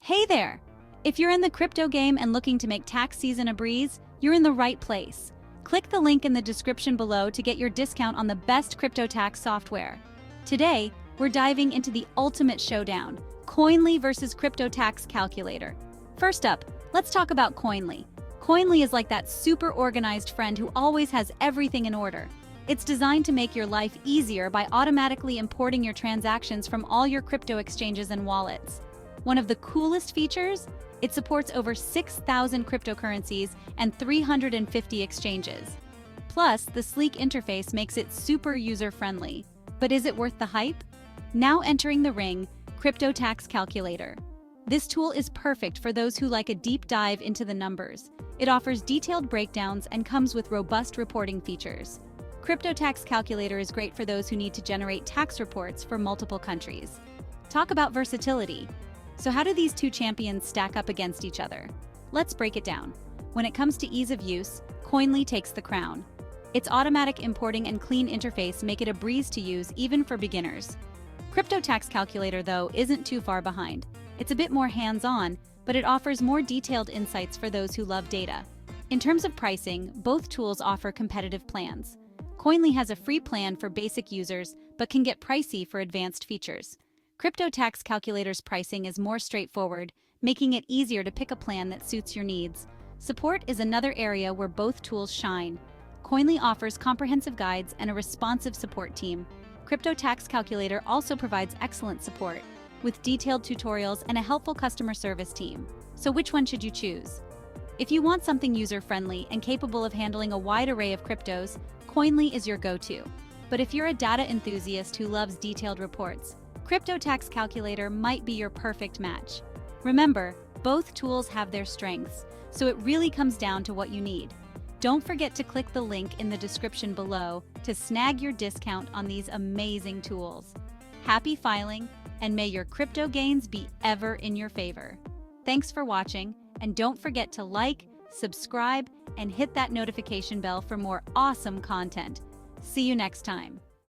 Hey there! If you're in the crypto game and looking to make tax season a breeze, you're in the right place. Click the link in the description below to get your discount on the best crypto tax software. Today, we're diving into the ultimate showdown, Koinly versus Crypto Tax Calculator. First up, let's talk about Koinly. Koinly is like that super organized friend who always has everything in order. It's designed to make your life easier by automatically importing your transactions from all your crypto exchanges and wallets. One of the coolest features? It supports over 6,000 cryptocurrencies and 350 exchanges. Plus, the sleek interface makes it super user-friendly. But is it worth the hype? Now entering the ring, Crypto Tax Calculator. This tool is perfect for those who like a deep dive into the numbers. It offers detailed breakdowns and comes with robust reporting features. Crypto Tax Calculator is great for those who need to generate tax reports for multiple countries. Talk about versatility. So how do these two champions stack up against each other? Let's break it down. When it comes to ease of use, Koinly takes the crown. Its automatic importing and clean interface make it a breeze to use even for beginners. Crypto Tax Calculator, though, isn't too far behind. It's a bit more hands-on, but it offers more detailed insights for those who love data. In terms of pricing, both tools offer competitive plans. Koinly has a free plan for basic users, but can get pricey for advanced features. Crypto Tax Calculator's pricing is more straightforward, making it easier to pick a plan that suits your needs. Support is another area where both tools shine. Koinly offers comprehensive guides and a responsive support team. Crypto Tax Calculator also provides excellent support, with detailed tutorials and a helpful customer service team. So which one should you choose? If you want something user-friendly and capable of handling a wide array of cryptos, Koinly is your go-to. But if you're a data enthusiast who loves detailed reports, Crypto Tax Calculator might be your perfect match. Remember, both tools have their strengths, so it really comes down to what you need. Don't forget to click the link in the description below to snag your discount on these amazing tools. Happy filing, and may your crypto gains be ever in your favor. Thanks for watching, and don't forget to like, subscribe, and hit that notification bell for more awesome content. See you next time.